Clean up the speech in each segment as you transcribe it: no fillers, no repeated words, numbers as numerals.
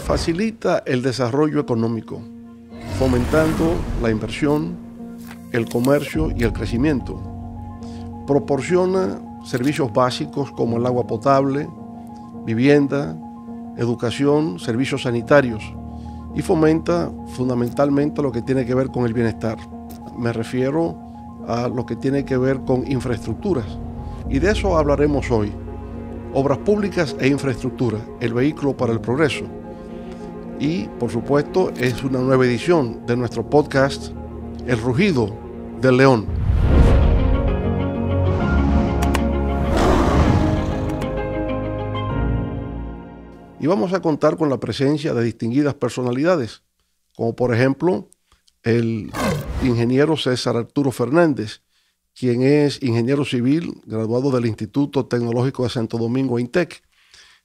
Facilita el desarrollo económico, fomentando la inversión, el comercio y el crecimiento. Proporciona servicios básicos como el agua potable, vivienda, educación, servicios sanitarios y fomenta fundamentalmente lo que tiene que ver con el bienestar. Me refiero a lo que tiene que ver con infraestructuras y de eso hablaremos hoy. Obras públicas e infraestructura, el vehículo para el progreso. Y, por supuesto, es una nueva edición de nuestro podcast, El Rugido del León. Y vamos a contar con la presencia de distinguidas personalidades, como por ejemplo el ingeniero César Arturo Fernández, quien es ingeniero civil, graduado del Instituto Tecnológico de Santo Domingo, INTEC.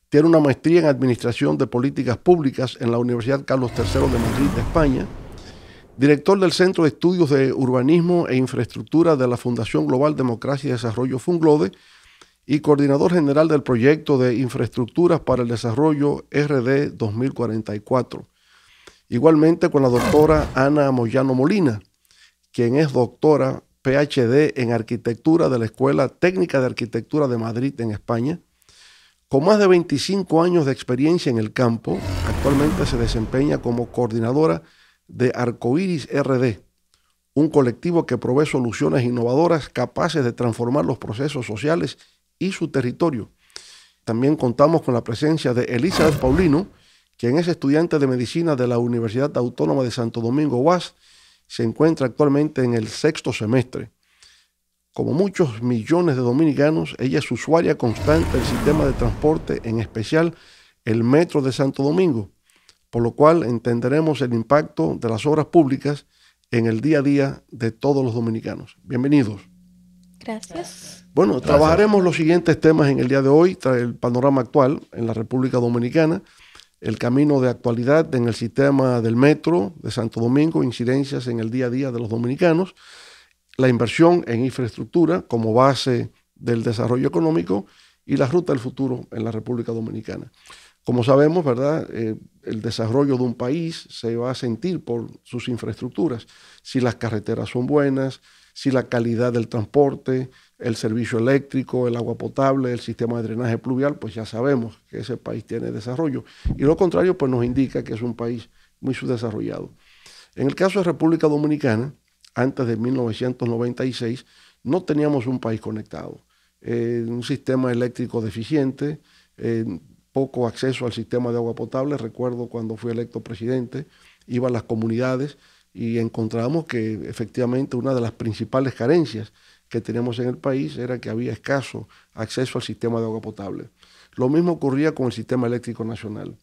Tiene una maestría en Administración de Políticas Públicas en la Universidad Carlos III de Madrid, de España. Director del Centro de Estudios de Urbanismo e Infraestructura de la Fundación Global Democracia y Desarrollo Funglode y coordinador general del Proyecto de Infraestructuras para el Desarrollo RD 2044. Igualmente con la doctora Ana Moyano Molina, quien es doctora PhD en Arquitectura de la Escuela Técnica de Arquitectura de Madrid, en España. Con más de 25 años de experiencia en el campo, actualmente se desempeña como coordinadora de Arcoiris RD, un colectivo que provee soluciones innovadoras capaces de transformar los procesos sociales y su territorio. También contamos con la presencia de Elizabeth Paulino, quien es estudiante de medicina de la Universidad Autónoma de Santo Domingo, UAS. Se encuentra actualmente en el 6º semestre. Como muchos millones de dominicanos, ella es usuaria constante del sistema de transporte, en especial el Metro de Santo Domingo, por lo cual entenderemos el impacto de las obras públicas en el día a día de todos los dominicanos. Bienvenidos. Gracias. Bueno, trabajaremos los siguientes temas en el día de hoy: el panorama actual en la República Dominicana, el camino de actualidad en el sistema del Metro de Santo Domingo, incidencias en el día a día de los dominicanos, la inversión en infraestructura como base del desarrollo económico y la ruta del futuro en la República Dominicana. Como sabemos, ¿verdad? El desarrollo de un país se va a sentir por sus infraestructuras. Si las carreteras son buenas, si la calidad del transporte, el servicio eléctrico, el agua potable, el sistema de drenaje pluvial, pues ya sabemos que ese país tiene desarrollo. Y lo contrario, pues nos indica que es un país muy subdesarrollado. En el caso de República Dominicana, antes de 1996, no teníamos un país conectado. Un sistema eléctrico deficiente, poco acceso al sistema de agua potable. Recuerdo cuando fui electo presidente, iba a las comunidades y encontramos que efectivamente una de las principales carencias que tenemos en el país era que había escaso acceso al sistema de agua potable. Lo mismo ocurría con el sistema eléctrico nacional.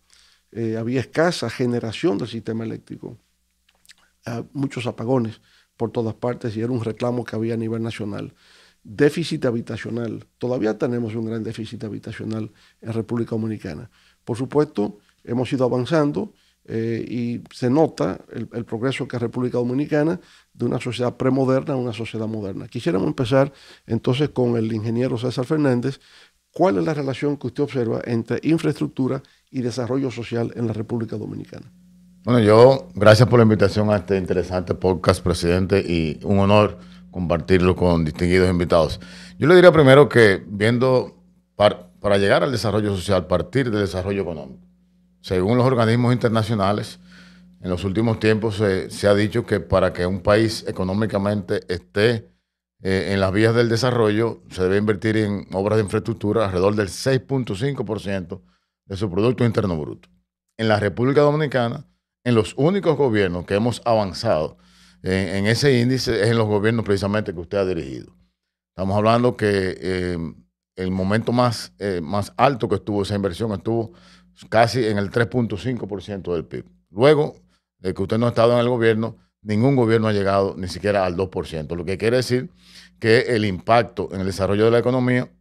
Había escasa generación del sistema eléctrico, muchos apagones por todas partes y era un reclamo que había a nivel nacional. Déficit habitacional. Todavía tenemos un gran déficit habitacional en República Dominicana. Por supuesto, hemos ido avanzando y se nota el progreso que es República Dominicana de una sociedad premoderna a una sociedad moderna. Quisiéramos empezar entonces con el ingeniero César Fernández. ¿Cuál es la relación que usted observa entre infraestructura y desarrollo social en la República Dominicana? Bueno, gracias por la invitación a este interesante podcast, presidente, y un honor compartirlo con distinguidos invitados. Yo le diría primero que para llegar al desarrollo social, partir del desarrollo económico. Según los organismos internacionales, en los últimos tiempos se ha dicho que para que un país económicamente esté en las vías del desarrollo, se debe invertir en obras de infraestructura alrededor del 6.5% de su Producto Interno Bruto. En la República Dominicana, en los únicos gobiernos que hemos avanzado en ese índice es en los gobiernos precisamente que usted ha dirigido. Estamos hablando que el momento más alto que estuvo esa inversión estuvo casi en el 3.5% del PIB. Luego de que usted no ha estado en el gobierno, ningún gobierno ha llegado ni siquiera al 2%, lo que quiere decir que el impacto en el desarrollo de la economía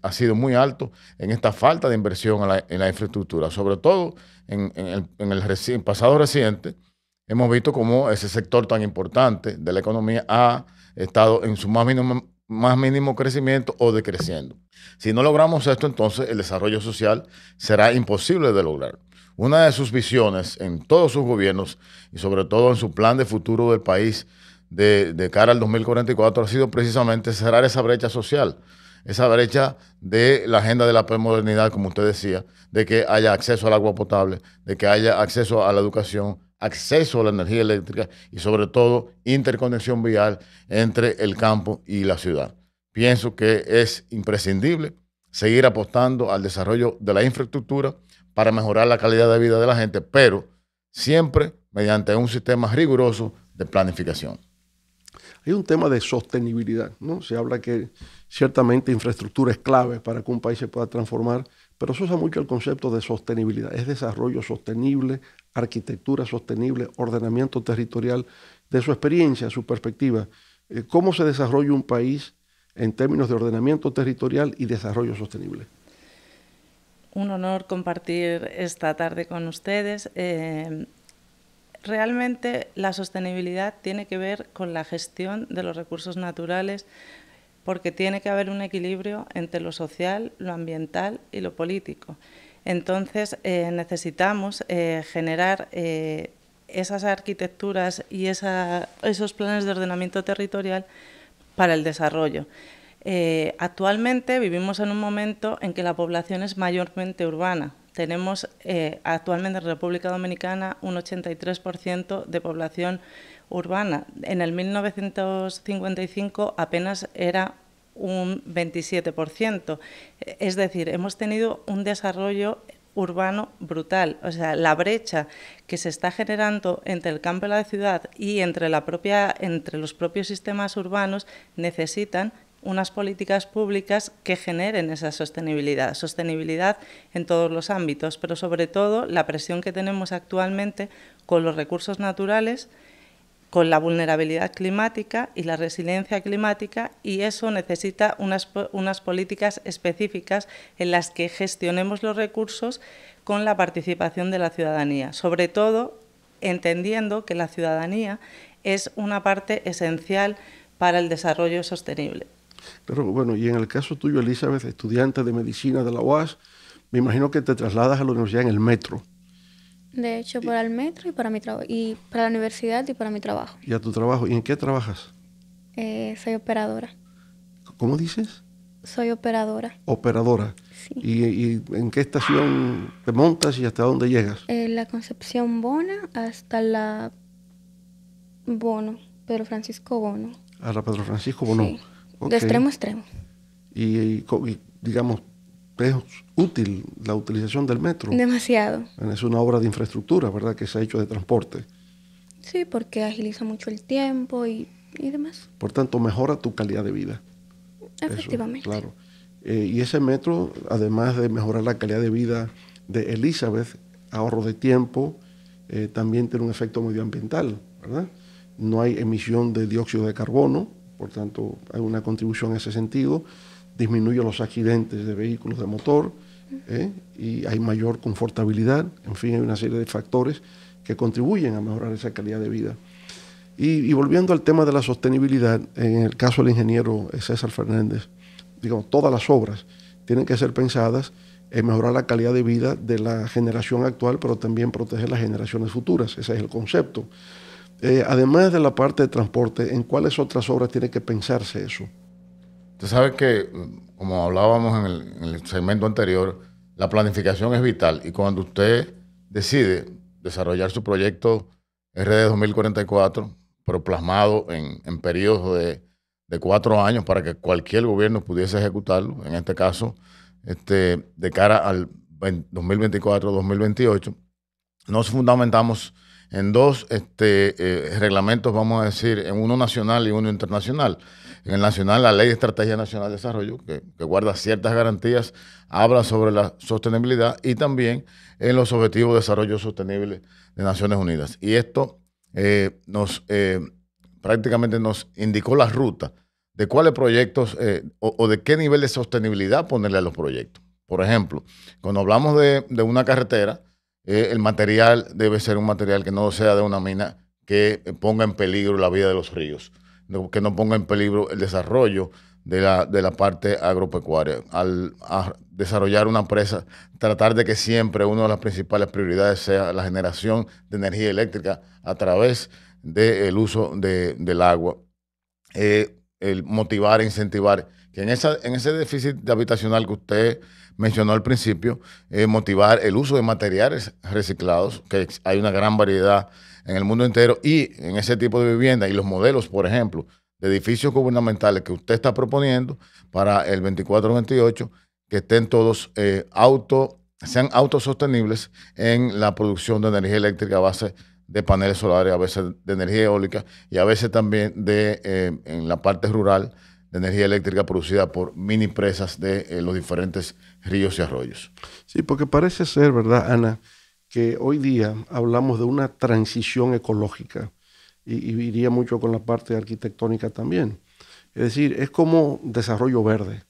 ha sido muy alto en esta falta de inversión en la infraestructura. Sobre todo en el pasado reciente, hemos visto cómo ese sector tan importante de la economía ha estado en su más mínimo crecimiento o decreciendo. Si no logramos esto, entonces el desarrollo social será imposible de lograr. una de sus visiones en todos sus gobiernos y sobre todo en su plan de futuro del país de cara al 2044 ha sido precisamente cerrar esa brecha social, esa brecha de la agenda de la posmodernidad, como usted decía, de que haya acceso al agua potable, de que haya acceso a la educación, acceso a la energía eléctrica y sobre todo interconexión vial entre el campo y la ciudad. Pienso que es imprescindible seguir apostando al desarrollo de la infraestructura para mejorar la calidad de vida de la gente, pero siempre mediante un sistema riguroso de planificación. Hay un tema de sostenibilidad, ¿no? Se habla que ciertamente infraestructura es clave para que un país se pueda transformar, pero se usa mucho el concepto de sostenibilidad. Es desarrollo sostenible, arquitectura sostenible, ordenamiento territorial. De su experiencia, su perspectiva, ¿cómo se desarrolla un país en términos de ordenamiento territorial y desarrollo sostenible? Un honor compartir esta tarde con ustedes. Realmente la sostenibilidad tiene que ver con la gestión de los recursos naturales, porque tiene que haber un equilibrio entre lo social, lo ambiental y lo político. Entonces necesitamos generar esas arquitecturas y esos planes de ordenamiento territorial para el desarrollo. Actualmente vivimos en un momento en que la población es mayormente urbana. Tenemos actualmente en República Dominicana un 83% de población urbana. En el 1955 apenas era un 27%. Es decir, hemos tenido un desarrollo urbano brutal. O sea, la brecha que se está generando entre el campo y la ciudad y entre los propios sistemas urbanos necesitan unas políticas públicas que generen esa sostenibilidad en todos los ámbitos, pero sobre todo la presión que tenemos actualmente con los recursos naturales, con la vulnerabilidad climática y la resiliencia climática, y eso necesita unas políticas específicas en las que gestionemos los recursos con la participación de la ciudadanía, sobre todo entendiendo que la ciudadanía es una parte esencial para el desarrollo sostenible. Pero bueno, y en el caso tuyo, Elizabeth, estudiante de medicina de la UAS, me imagino que te trasladas a la universidad en el metro. De hecho, para el metro y para mi trabajo, y para la universidad y para mi trabajo. ¿Y a tu trabajo? ¿Y en qué trabajas? Soy operadora. ¿Cómo dices? Soy operadora. Operadora. Sí. ¿Y en qué estación te montas y hasta dónde llegas? La Concepción Bona hasta la Bono, Pedro Francisco Bono. A la Pedro Francisco Bono. Sí. Okay. De extremo a extremo. Y digamos, es útil la utilización del metro. Demasiado. Es una obra de infraestructura, ¿verdad?, que se ha hecho de transporte. Sí, porque agiliza mucho el tiempo y demás. Por tanto, mejora tu calidad de vida. Efectivamente. Eso, claro. Y ese metro, además de mejorar la calidad de vida de Elizabeth, ahorro de tiempo, también tiene un efecto medioambiental, ¿verdad? No hay emisión de dióxido de carbono, por tanto, hay una contribución en ese sentido. Disminuye los accidentes de vehículos de motor y hay mayor confortabilidad. En fin, hay una serie de factores que contribuyen a mejorar esa calidad de vida. Y volviendo al tema de la sostenibilidad, en el caso del ingeniero César Fernández, digamos, todas las obras tienen que ser pensadas en mejorar la calidad de vida de la generación actual, pero también proteger las generaciones futuras. Ese es el concepto. Además de la parte de transporte, ¿en cuáles otras obras tiene que pensarse eso? Usted sabe que, como hablábamos en el segmento anterior, la planificación es vital, y cuando usted decide desarrollar su proyecto RD 2044, pero plasmado en periodos de 4 años para que cualquier gobierno pudiese ejecutarlo, en este caso, de cara al 2024-2028, nos fundamentamos en dos reglamentos, vamos a decir, en uno nacional y uno internacional. En el nacional, la Ley de Estrategia Nacional de Desarrollo, que guarda ciertas garantías, habla sobre la sostenibilidad, y también en los Objetivos de Desarrollo Sostenible de Naciones Unidas. Y esto prácticamente nos indicó la ruta de cuáles proyectos o de qué nivel de sostenibilidad ponerle a los proyectos. Por ejemplo, cuando hablamos de una carretera, el material debe ser un material que no sea de una mina que ponga en peligro la vida de los ríos, que no ponga en peligro el desarrollo de la parte agropecuaria. A desarrollar una empresa, tratar de que siempre una de las principales prioridades sea la generación de energía eléctrica a través del uso del agua. El motivar, incentivar, que en ese déficit habitacional que usted mencionó al principio, motivar el uso de materiales reciclados, que hay una gran variedad en el mundo entero, y en ese tipo de vivienda y los modelos, por ejemplo, de edificios gubernamentales que usted está proponiendo para el 24-28, que estén todos sean autosostenibles en la producción de energía eléctrica a base de paneles solares, a veces de energía eólica y a veces también en la parte rural de energía eléctrica producida por mini presas de los diferentes ríos y arroyos. Sí, porque parece ser, ¿verdad, Ana?, que hoy día hablamos de una transición ecológica y iría mucho con la parte arquitectónica también. Es decir, es como desarrollo verde.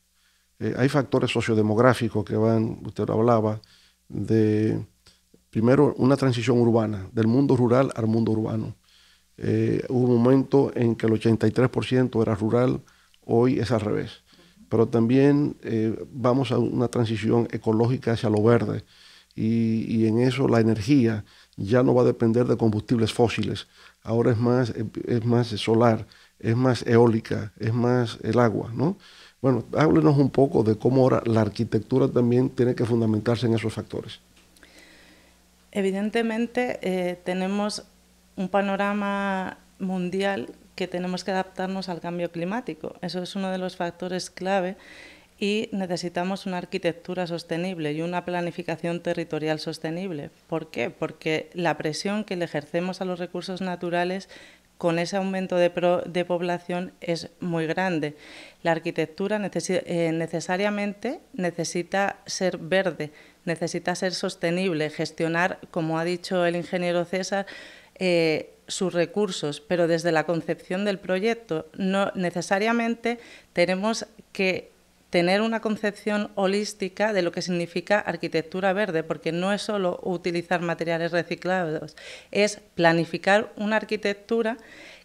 Hay factores sociodemográficos que van, usted lo hablaba, de primero una transición urbana, del mundo rural al mundo urbano. Hubo un momento en que el 83% era rural, hoy es al revés. Pero también vamos a una transición ecológica hacia lo verde y en eso la energía ya no va a depender de combustibles fósiles. Ahora es más solar, es más eólica, es más el agua, ¿no? Bueno, háblenos un poco de cómo ahora la arquitectura también tiene que fundamentarse en esos factores. Evidentemente tenemos un panorama mundial que tenemos que adaptarnos al cambio climático. Eso es uno de los factores clave y necesitamos una arquitectura sostenible y una planificación territorial sostenible. ¿Por qué? Porque la presión que le ejercemos a los recursos naturales con ese aumento de población es muy grande. La arquitectura necesariamente necesita ser verde, necesita ser sostenible, gestionar, como ha dicho el ingeniero César, sus recursos, pero desde la concepción del proyecto. No necesariamente tenemos que tener una concepción holística de lo que significa arquitectura verde, porque no es solo utilizar materiales reciclados, es planificar una arquitectura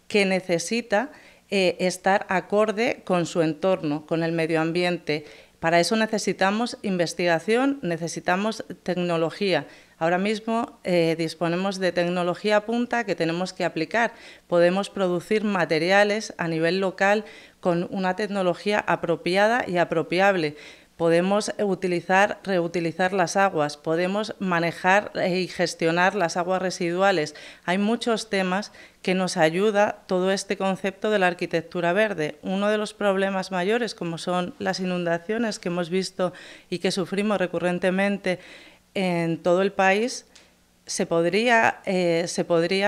que necesita estar acorde con su entorno, con el medio ambiente. Para eso necesitamos investigación, necesitamos tecnología. Ahora mismo disponemos de tecnología punta que tenemos que aplicar. Podemos producir materiales a nivel local con una tecnología apropiada y apropiable. Podemos reutilizar las aguas, podemos manejar y gestionar las aguas residuales. Hay muchos temas que nos ayuda todo este concepto de la arquitectura verde. Uno de los problemas mayores, como son las inundaciones que hemos visto y que sufrimos recurrentemente en todo el país, se podría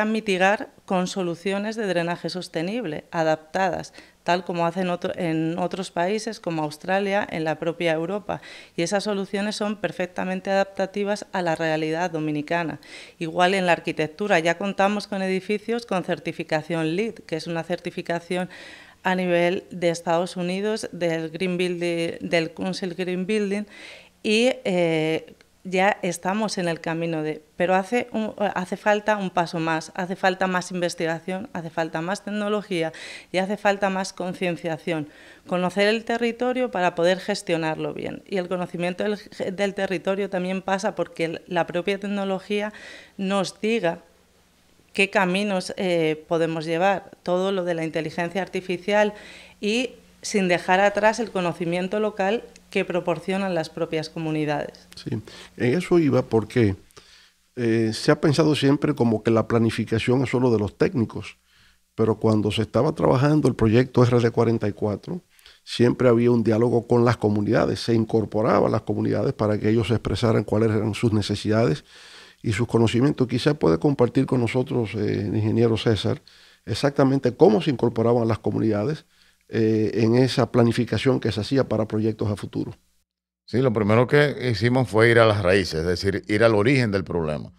mitigar con soluciones de drenaje sostenible, adaptadas, tal como hacen en otros países como Australia, en la propia Europa. Y esas soluciones son perfectamente adaptativas a la realidad dominicana. Igual en la arquitectura ya contamos con edificios con certificación LEED, que es una certificación a nivel de Estados Unidos del Green Building, del Council Green Building, y ya estamos en el camino pero hace falta un paso más, hace falta más investigación, hace falta más tecnología y hace falta más concienciación. Conocer el territorio para poder gestionarlo bien. Y el conocimiento del territorio también pasa porque la propia tecnología nos diga qué caminos podemos llevar, todo lo de la inteligencia artificial y sin dejar atrás el conocimiento local que proporcionan las propias comunidades. Sí, en eso iba porque se ha pensado siempre como que la planificación es solo de los técnicos, pero cuando se estaba trabajando el proyecto RD44, siempre había un diálogo con las comunidades, se incorporaba a las comunidades para que ellos expresaran cuáles eran sus necesidades y sus conocimientos. Quizá puede compartir con nosotros, el ingeniero César, exactamente cómo se incorporaban las comunidades en esa planificación que se hacía para proyectos a futuro. Sí, lo primero que hicimos fue ir a las raíces, es decir, ir al origen del problema.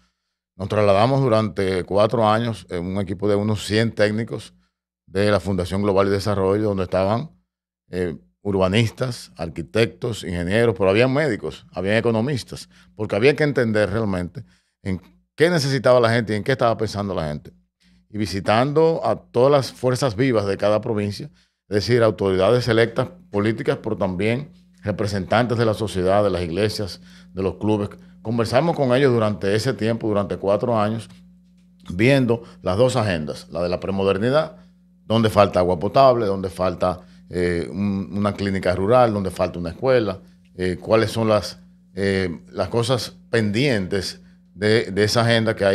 Nos trasladamos durante 4 años en un equipo de unos 100 técnicos de la Fundación Global de Desarrollo, donde estaban urbanistas, arquitectos, ingenieros, pero había médicos, había economistas, porque había que entender realmente en qué necesitaba la gente y en qué estaba pensando la gente. Y visitando a todas las fuerzas vivas de cada provincia, es decir, autoridades electas políticas, pero también representantes de la sociedad, de las iglesias, de los clubes. Conversamos con ellos durante ese tiempo, durante 4 años, viendo las dos agendas, la de la premodernidad, donde falta agua potable, donde falta una clínica rural, donde falta una escuela, cuáles son las cosas pendientes de esa agenda que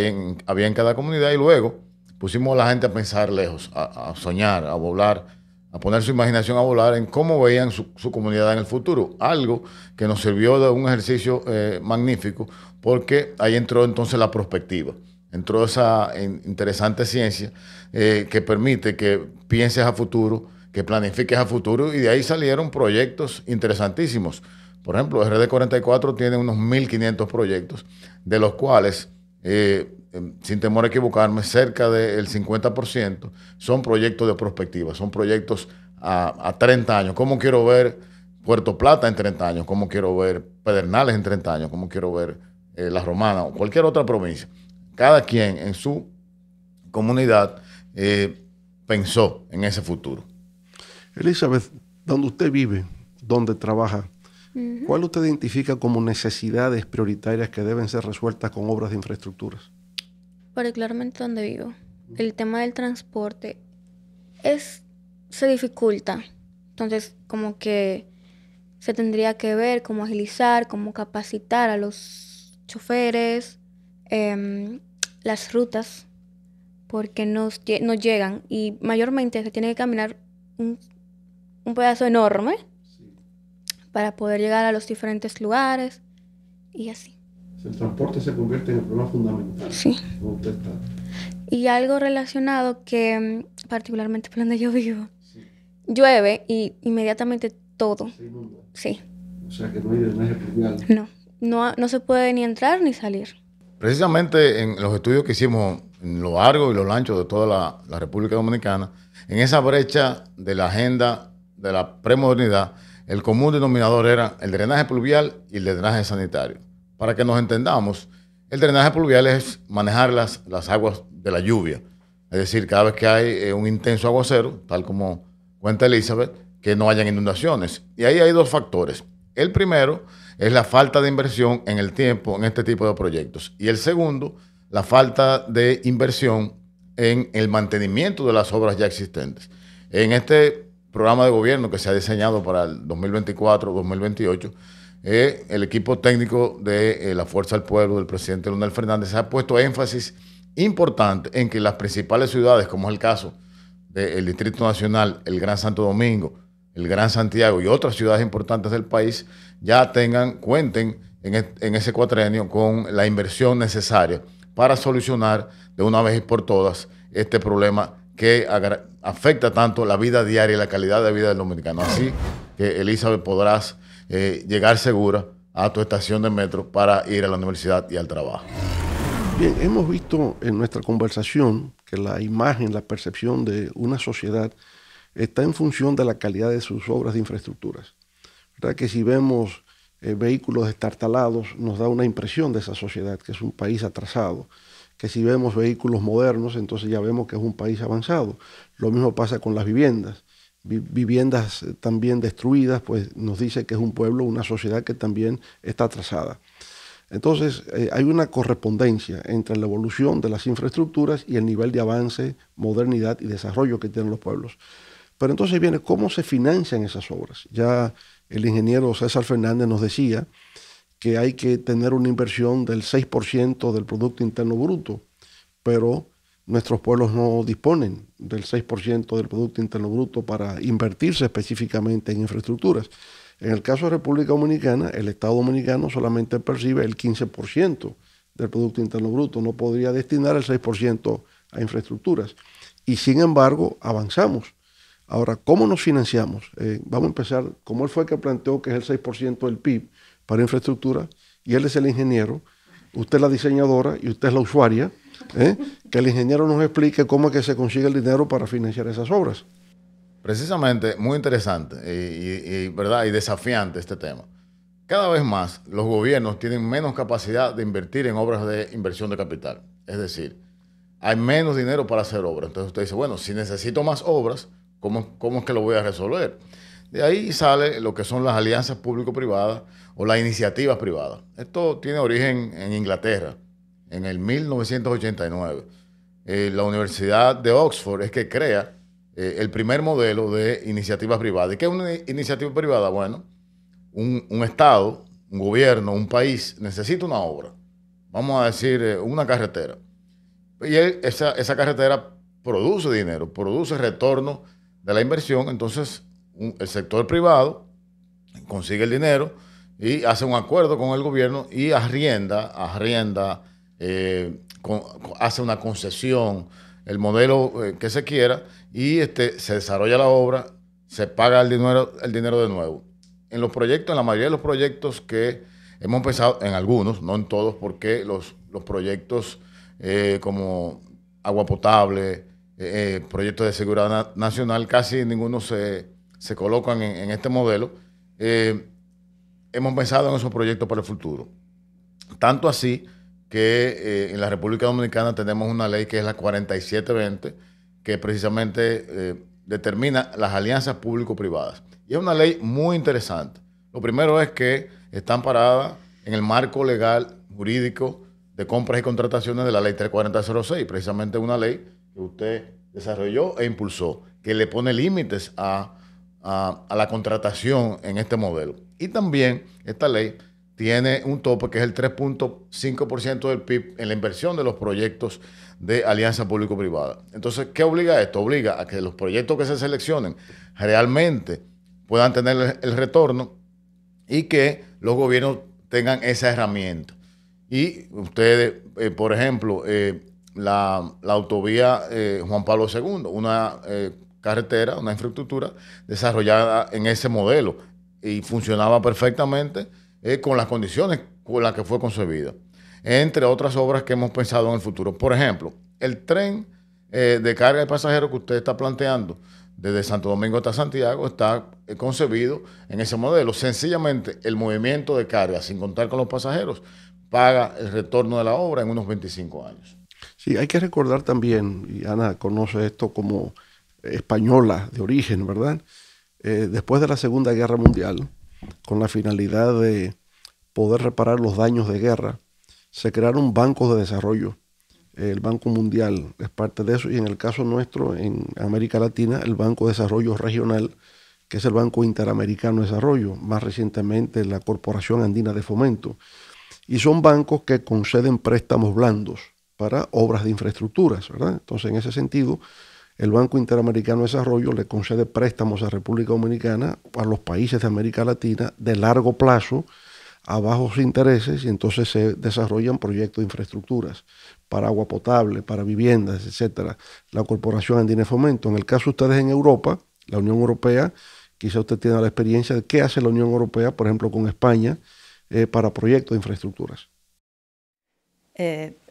había en cada comunidad, y luego pusimos a la gente a pensar lejos, a soñar, a volar, a poner su imaginación a volar en cómo veían su comunidad en el futuro. Algo que nos sirvió de un ejercicio magnífico, porque ahí entró entonces la prospectiva. Entró esa interesante ciencia que permite que pienses a futuro, que planifiques a futuro, y de ahí salieron proyectos interesantísimos. Por ejemplo, RD44 tiene unos 1.500 proyectos, de los cuales, sin temor a equivocarme, cerca del 50% son proyectos de prospectiva, son proyectos a 30 años. ¿Cómo quiero ver Puerto Plata en 30 años? ¿Cómo quiero ver Pedernales en 30 años? ¿Cómo quiero ver La Romana o cualquier otra provincia? Cada quien en su comunidad pensó en ese futuro. Elizabeth, donde usted vive, donde trabaja, ¿cuál usted identifica como necesidades prioritarias que deben ser resueltas con obras de infraestructuras? Particularmente donde vivo, el tema del transporte se dificulta. Entonces, como que se tendría que ver cómo agilizar, cómo capacitar a los choferes, las rutas, porque no llegan, y mayormente se tiene que caminar un pedazo enorme para poder llegar a los diferentes lugares y así. El transporte se convierte en el problema fundamental. Sí. Usted está. Y algo relacionado que, particularmente por donde yo vivo, llueve y inmediatamente todo. Se inunda. Sí. O sea que no hay drenaje pluvial. No se puede ni entrar ni salir. Precisamente en los estudios que hicimos en lo largo y lo ancho de toda la República Dominicana, en esa brecha de la agenda de la premodernidad, el común denominador era el drenaje pluvial y el drenaje sanitario. Para que nos entendamos, el drenaje pluvial es manejar las aguas de la lluvia. Es decir, cada vez que hay un intenso aguacero, tal como cuenta Elizabeth, que no hayan inundaciones. Y ahí hay 2 factores. El primero es la falta de inversión en el tiempo en este tipo de proyectos. Y el segundo, la falta de inversión en el mantenimiento de las obras ya existentes. En este programa de gobierno que se ha diseñado para el 2024-2028, el equipo técnico de la Fuerza del Pueblo, del presidente Leonel Fernández, ha puesto énfasis importante en que las principales ciudades, como es el caso del Distrito Nacional, el Gran Santo Domingo, el Gran Santiago y otras ciudades importantes del país, ya cuenten en ese cuatrenio con la inversión necesaria para solucionar de una vez y por todas este problema que afecta tanto la vida diaria y la calidad de vida del dominicano. Así que, Elizabeth, podrás llegar segura a tu estación de metro para ir a la universidad y al trabajo. Bien, hemos visto en nuestra conversación que la imagen, la percepción de una sociedad está en función de la calidad de sus obras de infraestructuras. ¿Verdad? Que si vemos vehículos destartalados, nos da una impresión de esa sociedad, que es un país atrasado. Que si vemos vehículos modernos, entonces ya vemos que es un país avanzado. Lo mismo pasa con las viviendas. Viviendas también destruidas, pues nos dice que es un pueblo, una sociedad que también está atrasada. Entonces, hay una correspondencia entre la evolución de las infraestructuras y el nivel de avance, modernidad y desarrollo que tienen los pueblos. Pero entonces viene cómo se financian esas obras. Ya el ingeniero César Fernández nos decía que hay que tener una inversión del 6% del Producto Interno Bruto, pero nuestros pueblos no disponen del 6% del Producto Interno Bruto para invertirse específicamente en infraestructuras. En el caso de República Dominicana, el Estado dominicano solamente percibe el 15% del Producto Interno Bruto, no podría destinar el 6% a infraestructuras. Y sin embargo, avanzamos. Ahora, ¿cómo nos financiamos? Vamos a empezar, como él fue que planteó que es el 6% del PIB para infraestructura, y él es el ingeniero, usted es la diseñadora y usted es la usuaria, que el ingeniero nos explique cómo es que se consigue el dinero para financiar esas obras. Precisamente, muy interesante ¿verdad? Y desafiante este tema. Cada vez más los gobiernos tienen menos capacidad de invertir en obras de inversión de capital. Es decir, hay menos dinero para hacer obras. Entonces usted dice, bueno, si necesito más obras, ¿Cómo es que lo voy a resolver? De ahí sale lo que son las alianzas público-privadas o las iniciativas privadas. Esto tiene origen en Inglaterra, en el 1989. La Universidad de Oxford es que crea el primer modelo de iniciativa privada. ¿Y qué es una iniciativa privada? Bueno, un Estado, un gobierno, un país necesita una obra. Vamos a decir una carretera. Y esa carretera produce dinero, produce retorno de la inversión. Entonces, el sector privado consigue el dinero y hace un acuerdo con el gobierno y arrienda, hace una concesión, el modelo que se quiera, y se desarrolla la obra, se paga el dinero de nuevo. En los proyectos, en la mayoría de los proyectos que hemos pensado, en algunos, no en todos, porque los proyectos como agua potable, proyectos de seguridad nacional, casi ninguno se colocan en este modelo. Hemos pensado en esos proyectos para el futuro. Tanto así que en la República Dominicana tenemos una ley que es la 4720, que precisamente determina las alianzas público-privadas. Y es una ley muy interesante. Lo primero es que está amparada en el marco legal jurídico de compras y contrataciones de la ley 34006, precisamente una ley que usted desarrolló e impulsó, que le pone límites a la contratación en este modelo. Y también esta ley tiene un tope que es el 3.5% del PIB en la inversión de los proyectos de alianza público-privada. Entonces, ¿qué obliga esto? Obliga a que los proyectos que se seleccionen realmente puedan tener el retorno y que los gobiernos tengan esa herramienta. Y ustedes, por ejemplo, la autovía Juan Pablo II, una carretera, una infraestructura desarrollada en ese modelo y funcionaba perfectamente con las condiciones con las que fue concebida, entre otras obras que hemos pensado en el futuro. Por ejemplo, el tren de carga de pasajeros que usted está planteando desde Santo Domingo hasta Santiago está concebido en ese modelo. Sencillamente, el movimiento de carga, sin contar con los pasajeros, paga el retorno de la obra en unos 25 años. Sí, hay que recordar también, y Ana conoce esto como española de origen, ¿verdad? Después de la Segunda Guerra Mundial, con la finalidad de poder reparar los daños de guerra, se crearon bancos de desarrollo. El Banco Mundial es parte de eso, y en el caso nuestro, en América Latina, el Banco de Desarrollo Regional, que es el Banco Interamericano de Desarrollo, más recientemente la Corporación Andina de Fomento. Y son bancos que conceden préstamos blandos para obras de infraestructuras, ¿verdad? Entonces, en ese sentido, el Banco Interamericano de Desarrollo le concede préstamos a República Dominicana, a los países de América Latina, de largo plazo, a bajos intereses, y entonces se desarrollan proyectos de infraestructuras para agua potable, para viviendas, etcétera. La Corporación Andina de Fomento. En el caso de ustedes en Europa, la Unión Europea, quizá usted tiene la experiencia de qué hace la Unión Europea, por ejemplo, con España, para proyectos de infraestructuras.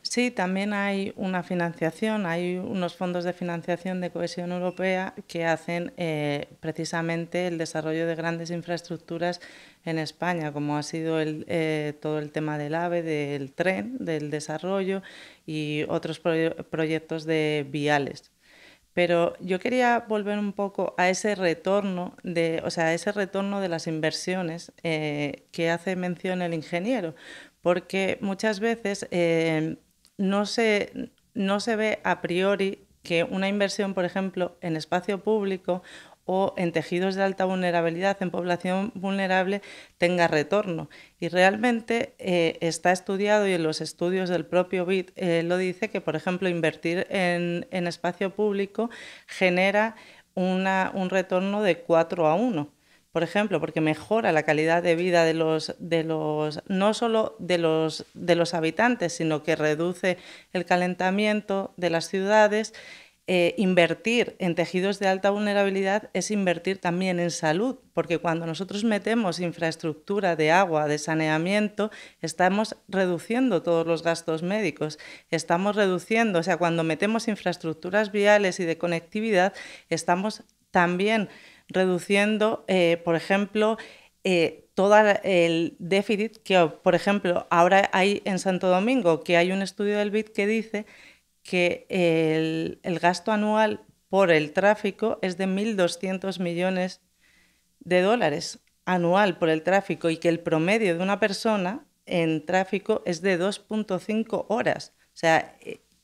Sí, también hay una financiación, hay unos fondos de financiación de cohesión europea que hacen precisamente el desarrollo de grandes infraestructuras en España, como ha sido todo el tema del AVE, del tren, del desarrollo y otros proyectos de viales. Pero yo quería volver un poco a ese retorno de las inversiones que hace mención el ingeniero, porque muchas veces no se ve a priori que una inversión, por ejemplo, en espacio público o en tejidos de alta vulnerabilidad, en población vulnerable, tenga retorno. Y realmente está estudiado, y en los estudios del propio BID lo dice, que, por ejemplo, invertir en espacio público genera un retorno de 4-1. Por ejemplo, porque mejora la calidad de vida no solo de los habitantes, sino que reduce el calentamiento de las ciudades. Invertir en tejidos de alta vulnerabilidad es invertir también en salud, porque cuando nosotros metemos infraestructura de agua, de saneamiento, estamos reduciendo todos los gastos médicos, estamos reduciendo, cuando metemos infraestructuras viales y de conectividad, estamos también reduciendo, por ejemplo, todo el déficit que, por ejemplo, ahora hay en Santo Domingo, que hay un estudio del BID que dice que el gasto anual por el tráfico es de 1.200 millones de dólares anual por el tráfico, y que el promedio de una persona en tráfico es de 2,5 horas. O sea,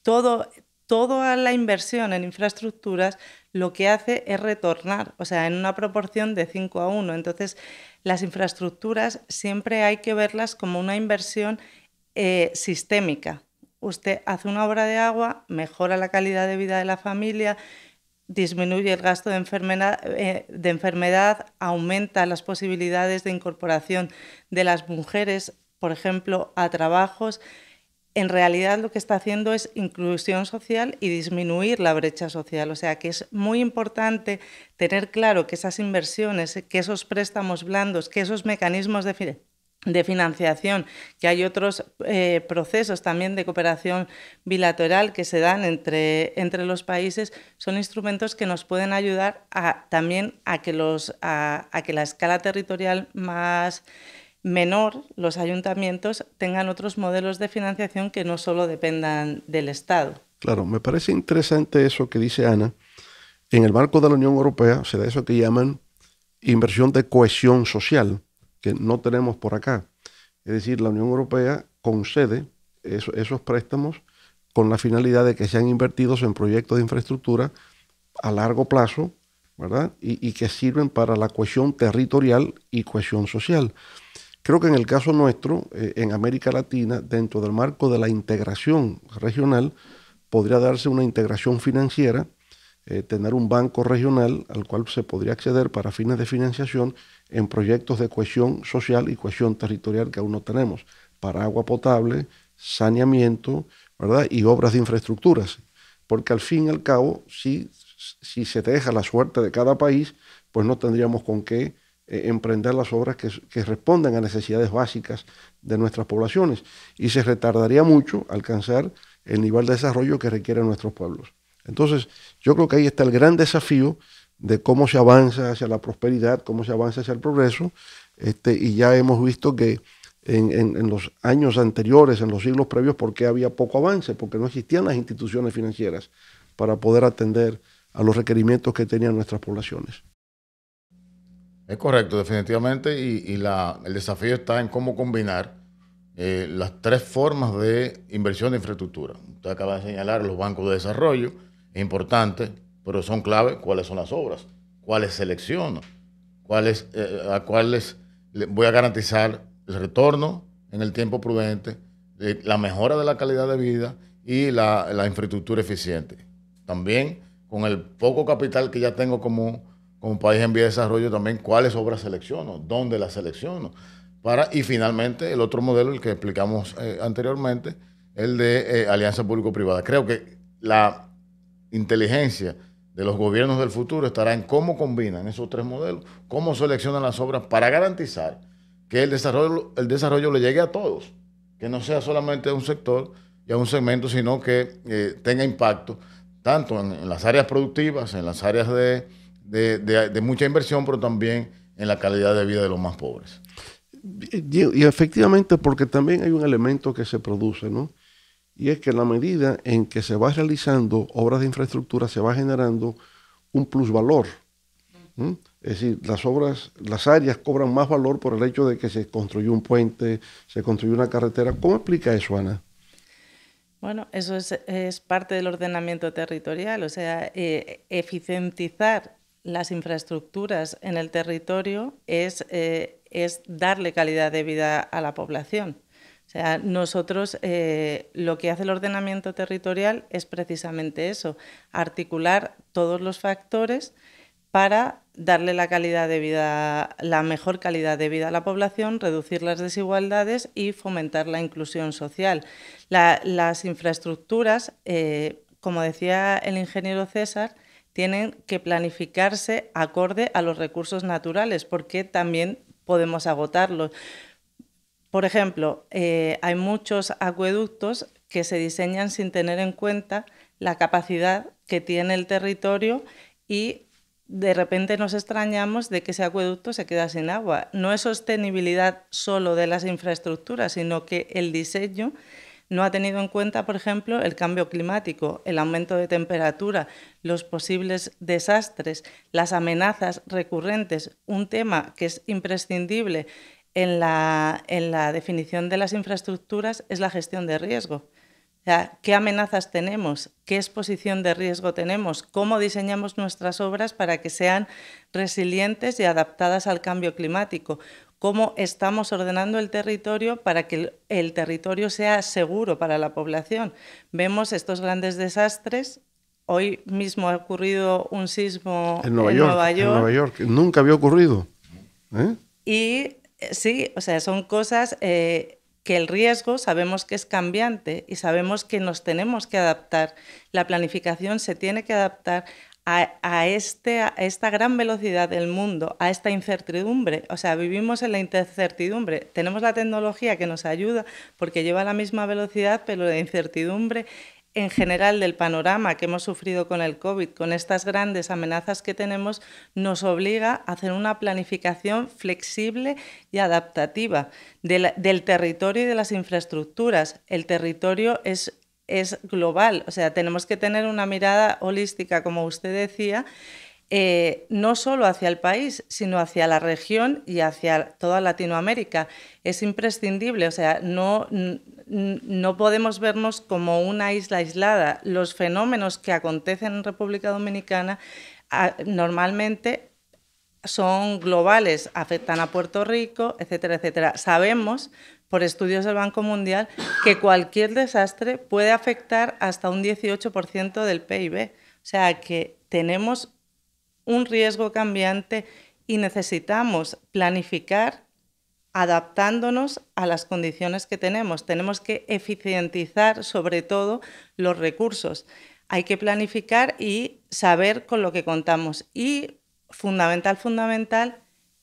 toda la inversión en infraestructuras lo que hace es retornar, o sea, en una proporción de 5:1. Entonces, las infraestructuras siempre hay que verlas como una inversión sistémica. Usted hace una obra de agua, mejora la calidad de vida de la familia, disminuye el gasto de enfermedad, aumenta las posibilidades de incorporación de las mujeres, por ejemplo, a trabajos. En realidad lo que está haciendo es inclusión social y disminuir la brecha social. O sea que es muy importante tener claro que esas inversiones, que esos préstamos blandos, que esos mecanismos de financiación, que hay otros procesos también de cooperación bilateral que se dan entre los países, son instrumentos que nos pueden ayudar también a que la escala territorial más menor, los ayuntamientos, tengan otros modelos de financiación que no solo dependan del Estado. Claro, me parece interesante eso que dice Ana. En el marco de la Unión Europea se da eso que llaman inversión de cohesión social, que no tenemos por acá. Es decir, la Unión Europea concede esos préstamos con la finalidad de que sean invertidos en proyectos de infraestructura a largo plazo, ¿verdad? Y que sirven para la cohesión territorial y cohesión social. Creo que en el caso nuestro, en América Latina, dentro del marco de la integración regional, podría darse una integración financiera, tener un banco regional al cual se podría acceder para fines de financiación en proyectos de cohesión social y cohesión territorial que aún no tenemos, para agua potable, saneamiento, ¿verdad? Y obras de infraestructuras. Porque al fin y al cabo, si se deja la suerte de cada país, pues no tendríamos con qué emprender las obras que respondan a necesidades básicas de nuestras poblaciones, y se retardaría mucho alcanzar el nivel de desarrollo que requieren nuestros pueblos. Entonces, yo creo que ahí está el gran desafío de cómo se avanza hacia la prosperidad, cómo se avanza hacia el progreso, y ya hemos visto que en los años anteriores, en los siglos previos, ¿por qué había poco avance? Porque no existían las instituciones financieras para poder atender a los requerimientos que tenían nuestras poblaciones. Es correcto, definitivamente, y el desafío está en cómo combinar las tres formas de inversión de infraestructura. Usted acaba de señalar los bancos de desarrollo, es importante, pero son clave cuáles son las obras, cuáles selecciono, a cuáles voy a garantizar el retorno en el tiempo prudente, la mejora de la calidad de vida y la infraestructura eficiente. También con el poco capital que ya tengo como país en vía de desarrollo, también cuáles obras selecciono, dónde las selecciono. Y finalmente el otro modelo, el que explicamos anteriormente, el de alianza público-privada. Creo que la inteligencia de los gobiernos del futuro estará en cómo combinan esos tres modelos, cómo seleccionan las obras para garantizar que el desarrollo le llegue a todos, que no sea solamente a un sector y a un segmento, sino que tenga impacto tanto en las áreas productivas, en las áreas de mucha inversión, pero también en la calidad de vida de los más pobres. Y efectivamente, porque también hay un elemento que se produce, ¿no? Y es que en la medida en que se va realizando obras de infraestructura, se va generando un plusvalor. Es decir, las áreas cobran más valor por el hecho de que se construyó un puente, se construyó una carretera. ¿Cómo explica eso, Ana? Bueno, eso es parte del ordenamiento territorial, o sea, eficientizar las infraestructuras en el territorio es darle calidad de vida a la población. O sea, nosotros lo que hace el ordenamiento territorial es precisamente eso, articular todos los factores para darle la calidad de vida, la mejor calidad de vida a la población, reducir las desigualdades y fomentar la inclusión social. Las infraestructuras, como decía el ingeniero César, tienen que planificarse acorde a los recursos naturales, porque también podemos agotarlos. Por ejemplo, hay muchos acueductos que se diseñan sin tener en cuenta la capacidad que tiene el territorio y de repente nos extrañamos de que ese acueducto se queda sin agua. No es sostenibilidad solo de las infraestructuras, sino que el diseño no ha tenido en cuenta, por ejemplo, el cambio climático, el aumento de temperatura, los posibles desastres, las amenazas recurrentes, un tema que es imprescindible en la definición de las infraestructuras es la gestión de riesgo. O sea, ¿qué amenazas tenemos? ¿Qué exposición de riesgo tenemos? ¿Cómo diseñamos nuestras obras para que sean resilientes y adaptadas al cambio climático? ¿Cómo estamos ordenando el territorio para que el territorio sea seguro para la población? Vemos estos grandes desastres. Hoy mismo ha ocurrido un sismo en Nueva York. Nunca había ocurrido. Y sí, o sea, son cosas que el riesgo sabemos que es cambiante y sabemos que nos tenemos que adaptar. La planificación se tiene que adaptar a esta gran velocidad del mundo, a esta incertidumbre. O sea, vivimos en la incertidumbre. Tenemos la tecnología que nos ayuda porque lleva la misma velocidad, pero la incertidumbre en general del panorama que hemos sufrido con el COVID, con estas grandes amenazas que tenemos, nos obliga a hacer una planificación flexible y adaptativa del territorio y de las infraestructuras. El territorio es global, o sea, tenemos que tener una mirada holística, como usted decía, no solo hacia el país, sino hacia la región y hacia toda Latinoamérica. Es imprescindible, o sea, no podemos vernos como una isla aislada. Los fenómenos que acontecen en República Dominicana normalmente son globales, afectan a Puerto Rico, etcétera, etcétera. Sabemos, por estudios del Banco Mundial, que cualquier desastre puede afectar hasta un 18% del PIB. O sea, que tenemos un riesgo cambiante y necesitamos planificar adaptándonos a las condiciones que tenemos. Tenemos que eficientizar, sobre todo, los recursos. Hay que planificar y saber con lo que contamos. Y, fundamental,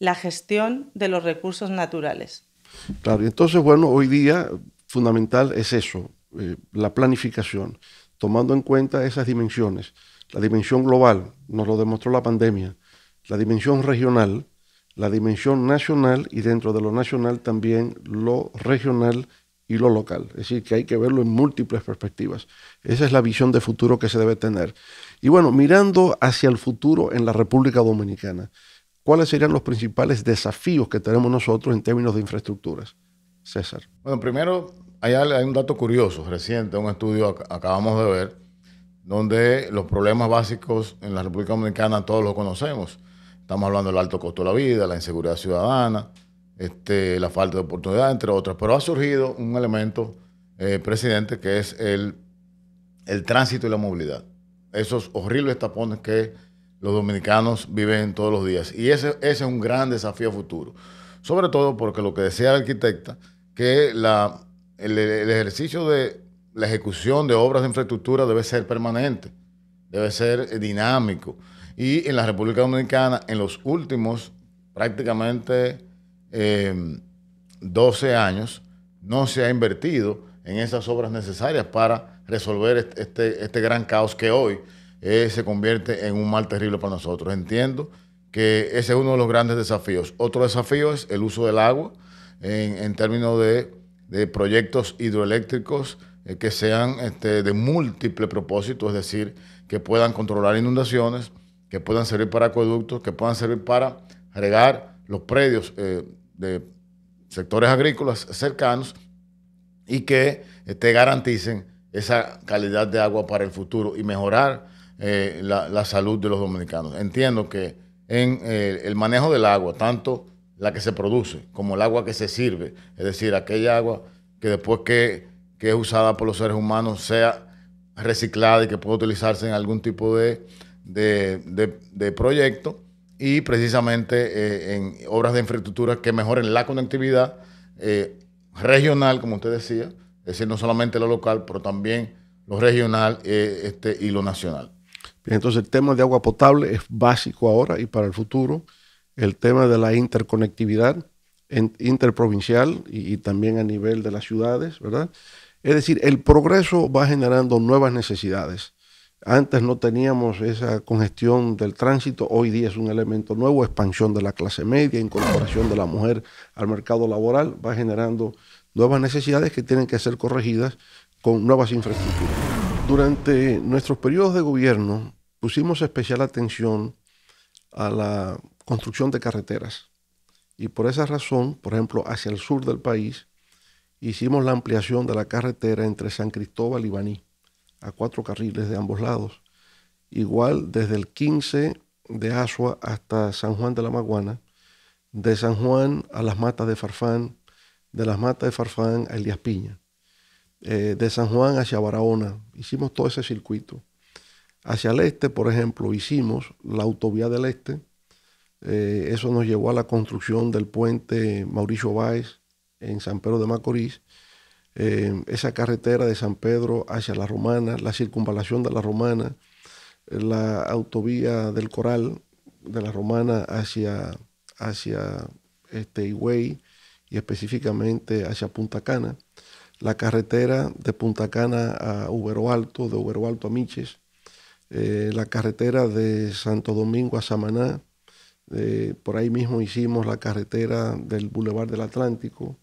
la gestión de los recursos naturales. Claro, entonces, bueno, hoy día fundamental es eso, la planificación, tomando en cuenta esas dimensiones. La dimensión global, nos lo demostró la pandemia, la dimensión regional, la dimensión nacional y dentro de lo nacional también lo regional y lo local. Es decir, que hay que verlo en múltiples perspectivas. Esa es la visión de futuro que se debe tener. Y bueno, mirando hacia el futuro en la República Dominicana, ¿cuáles serían los principales desafíos que tenemos nosotros en términos de infraestructuras? César. Bueno, primero hay un dato curioso, reciente, un estudio que acabamos de ver, donde los problemas básicos en la República Dominicana todos los conocemos. Estamos hablando del alto costo de la vida, la inseguridad ciudadana, la falta de oportunidad, entre otras. Pero ha surgido un elemento, presidente, que es el tránsito y la movilidad. Esos horribles tapones que los dominicanos viven todos los días. Y ese es un gran desafío futuro. Sobre todo porque lo que decía la arquitecta, que el ejercicio de la ejecución de obras de infraestructura debe ser permanente, debe ser dinámico. Y en la República Dominicana, en los últimos prácticamente 12 años, no se ha invertido en esas obras necesarias para resolver este gran caos que hoy se convierte en un mal terrible para nosotros. Entiendo que ese es uno de los grandes desafíos. Otro desafío es el uso del agua en términos de proyectos hidroeléctricos que sean de múltiple propósito, es decir, que puedan controlar inundaciones, que puedan servir para acueductos, que puedan servir para regar los predios de sectores agrícolas cercanos y que garanticen esa calidad de agua para el futuro y mejorar la salud de los dominicanos. Entiendo que en el manejo del agua, tanto la que se produce como el agua que se sirve, es decir, aquella agua que después que es usada por los seres humanos sea reciclada y que pueda utilizarse en algún tipo de proyecto, y precisamente en obras de infraestructura que mejoren la conectividad regional, como usted decía, es decir, no solamente lo local, pero también lo regional y lo nacional. Bien, entonces el tema de agua potable es básico ahora y para el futuro. El tema de la interconectividad interprovincial y también a nivel de las ciudades, ¿verdad? Es decir, el progreso va generando nuevas necesidades. Antes no teníamos esa congestión del tránsito, hoy día es un elemento nuevo, expansión de la clase media, incorporación de la mujer al mercado laboral, va generando nuevas necesidades que tienen que ser corregidas con nuevas infraestructuras. Durante nuestros periodos de gobierno pusimos especial atención a la construcción de carreteras y por esa razón, por ejemplo, hacia el sur del país, hicimos la ampliación de la carretera entre San Cristóbal y Baní a 4 carriles de ambos lados. Igual desde el 15 de Asua hasta San Juan de la Maguana, de San Juan a las Matas de Farfán, de las Matas de Farfán a Elías Piña, de San Juan hacia Barahona, hicimos todo ese circuito. Hacia el este, por ejemplo, hicimos la autovía del este, eso nos llevó a la construcción del puente Mauricio Báez en San Pedro de Macorís, esa carretera de San Pedro hacia La Romana, la circunvalación de La Romana, la autovía del Coral de La Romana hacia Higüey y específicamente hacia Punta Cana, la carretera de Punta Cana a Ubero Alto, de Ubero Alto a Miches, la carretera de Santo Domingo a Samaná, por ahí mismo hicimos la carretera del Boulevard del Atlántico,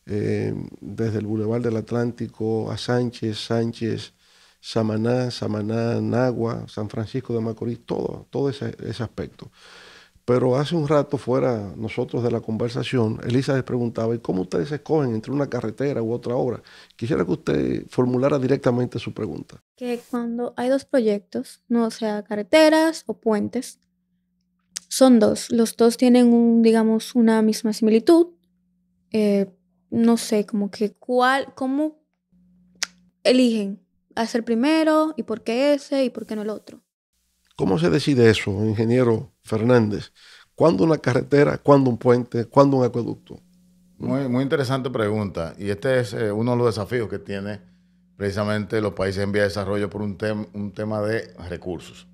desde el Boulevard del Atlántico a Sánchez, Samaná, Nagua, San Francisco de Macorís, todo ese aspecto. Pero hace un rato fuera nosotros de la conversación, Elisa les preguntaba, ¿y cómo ustedes escogen entre una carretera u otra obra? Quisiera que usted formulara directamente su pregunta. Que cuando hay 2 proyectos, no sea carreteras o puentes, son 2. Los 2 tienen digamos, una misma similitud. No sé, como que ¿cómo eligen hacer primero y por qué ese y por qué no el otro? ¿Cómo se decide eso, ingeniero Fernández? ¿Cuándo una carretera, cuándo un puente, cuándo un acueducto? Muy interesante pregunta. Y este es uno de los desafíos que tiene precisamente los países en vía de desarrollo por un tema de recursos.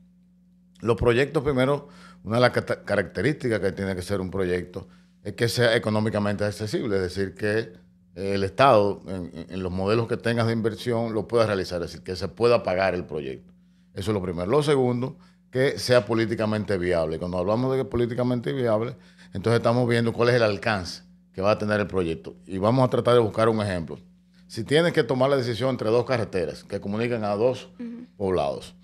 Los proyectos, primero, una de las características que tiene que ser un proyecto es que sea económicamente accesible, es decir, que el Estado, en los modelos que tengas de inversión, lo pueda realizar, es decir, que se pueda pagar el proyecto. Eso es lo primero. Lo segundo, que sea políticamente viable. Cuando hablamos de que es políticamente viable, entonces estamos viendo cuál es el alcance que va a tener el proyecto. Y vamos a tratar de buscar un ejemplo. Si tienes que tomar la decisión entre 2 carreteras que comunican a 2 poblados,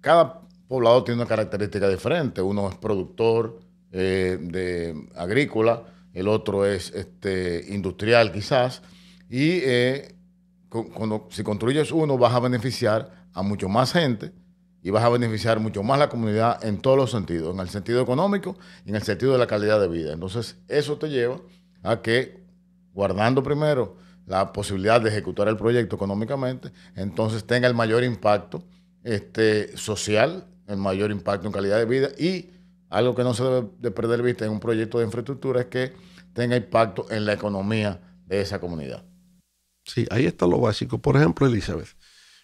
cada poblado tiene una característica diferente. Uno es productor de agrícola, el otro es industrial quizás, y si construyes uno vas a beneficiar a mucho más gente y vas a beneficiar mucho más la comunidad en todos los sentidos, en el sentido económico y en el sentido de la calidad de vida. Entonces eso te lleva a que, guardando primero la posibilidad de ejecutar el proyecto económicamente, entonces tenga el mayor impacto social, el mayor impacto en calidad de vida, y algo que no se debe de perder vista en un proyecto de infraestructura es que tenga impacto en la economía de esa comunidad. Sí, ahí está lo básico. Por ejemplo, Elizabeth,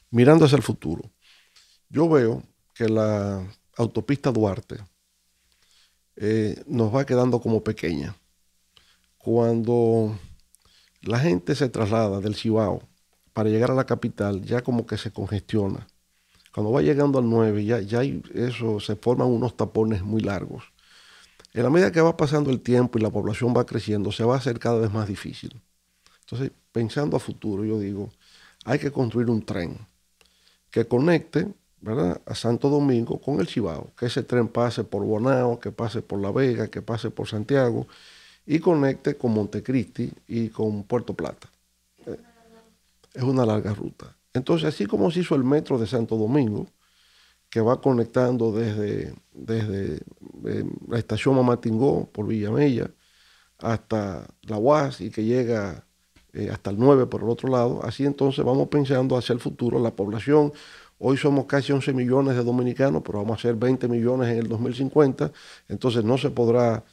mirando hacia el futuro, yo veo que la autopista Duarte nos va quedando como pequeña. Cuando la gente se traslada del Cibao para llegar a la capital, ya como que se congestiona. Cuando va llegando al 9, se forman unos tapones muy largos. En la medida que va pasando el tiempo y la población va creciendo, se va a hacer cada vez más difícil. Entonces, pensando a futuro, yo digo, hay que construir un tren que conecte, ¿verdad?, a Santo Domingo con el Cibao, que ese tren pase por Bonao, que pase por La Vega, que pase por Santiago y conecte con Montecristi y con Puerto Plata. Es una larga ruta. Entonces, así como se hizo el metro de Santo Domingo, que va conectando desde la estación Mamatingó por Villamella hasta la UAS y que llega hasta el 9 por el otro lado, así entonces vamos pensando hacia el futuro. La población, hoy somos casi 11 millones de dominicanos, pero vamos a ser 20 millones en el 2050, entonces no se podrá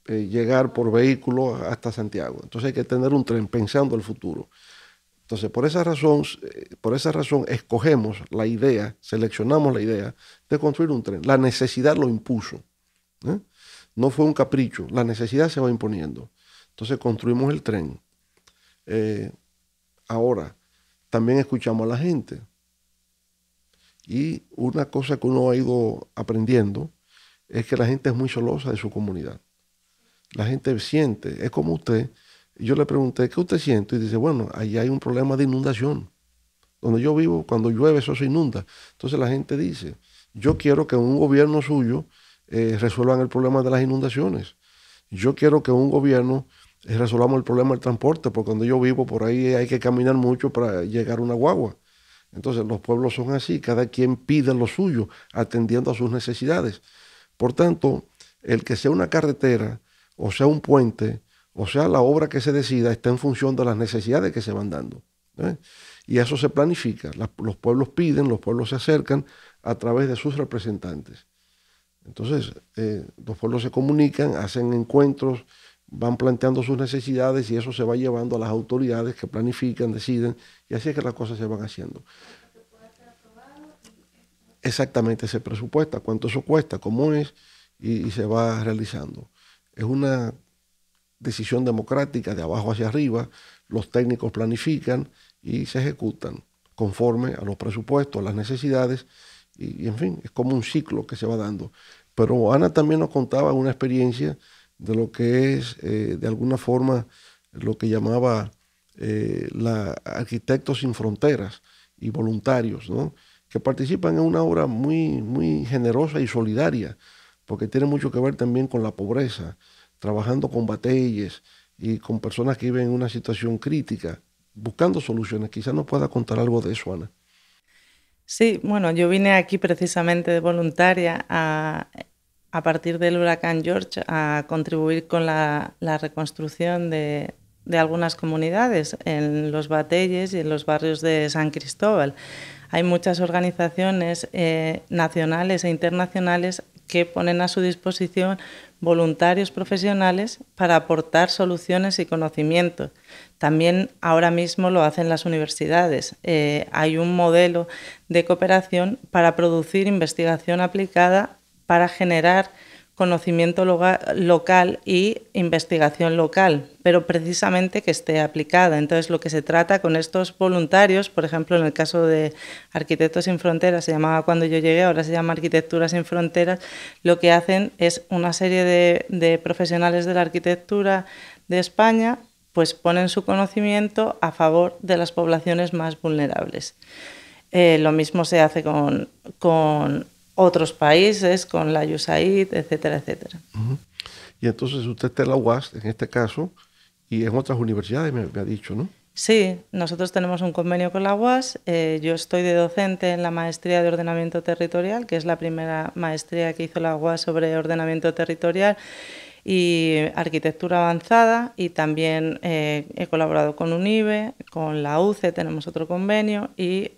llegar por vehículo hasta Santiago. Entonces hay que tener un tren pensando el futuro. Entonces, por esa razón escogemos la idea, seleccionamos la idea de construir un tren. La necesidad lo impuso, ¿eh? No fue un capricho, la necesidad se va imponiendo. Entonces construimos el tren. Ahora, también escuchamos a la gente. Y una cosa que uno ha ido aprendiendo es que la gente es muy celosa de su comunidad. La gente siente, es como usted, Yo le pregunté, ¿qué usted siente? Y dice, bueno, allá hay un problema de inundación. Donde yo vivo, cuando llueve, eso se inunda. Entonces la gente dice, yo quiero que en un gobierno suyo resuelvan el problema de las inundaciones. Yo quiero que un gobierno resolvamos el problema del transporte, porque donde yo vivo, por ahí hay que caminar mucho para llegar a una guagua. Entonces los pueblos son así, cada quien pide lo suyo, atendiendo a sus necesidades. Por tanto, el que sea una carretera, o sea un puente, o sea la obra que se decida, está en función de las necesidades que se van dando. Y eso se planifica. Los pueblos piden, los pueblos se acercan a través de sus representantes. Entonces, los pueblos se comunican, hacen encuentros, van planteando sus necesidades y eso se va llevando a las autoridades que planifican, deciden, y así es que las cosas se van haciendo. Exactamente, se presupuesta cuánto eso cuesta, cómo es, y se va realizando. Es una decisión democrática de abajo hacia arriba, los técnicos planifican y se ejecutan conforme a los presupuestos, a las necesidades, y en fin, es como un ciclo que se va dando. Pero Ana también nos contaba una experiencia de lo que es, de alguna forma, lo que llamaba Arquitectos Sin Fronteras y voluntarios, ¿no? Que participan en una obra muy, muy generosa y solidaria, porque tiene mucho que ver también con la pobreza, trabajando con batalles y con personas que viven en una situación crítica, buscando soluciones. Quizás nos pueda contar algo de eso, Ana. Sí, bueno, yo vine aquí precisamente de voluntaria a partir del huracán George a contribuir con la reconstrucción de algunas comunidades en los batalles y en los barrios de San Cristóbal. Hay muchas organizaciones nacionales e internacionales que ponen a su disposición voluntarios profesionales para aportar soluciones y conocimientos. También ahora mismo lo hacen las universidades. Hay un modelo de cooperación para producir investigación aplicada para generar conocimiento local y investigación local, pero precisamente que esté aplicada. Entonces, lo que se trata con estos voluntarios, por ejemplo, en el caso de Arquitectos Sin Fronteras, se llamaba cuando yo llegué, ahora se llama Arquitectura Sin Fronteras, lo que hacen es una serie de profesionales de la arquitectura de España, pues ponen su conocimiento a favor de las poblaciones más vulnerables. Lo mismo se hace con otros países, con la USAID, etcétera, etcétera. Y entonces usted está en la UAS, en este caso, y en otras universidades, me ha dicho, ¿no? Sí, nosotros tenemos un convenio con la UAS. Yo estoy de docente en la maestría de ordenamiento territorial, que es la primera maestría que hizo la UAS sobre ordenamiento territorial y arquitectura avanzada, y también he colaborado con UNIBE, con la UCE tenemos otro convenio, y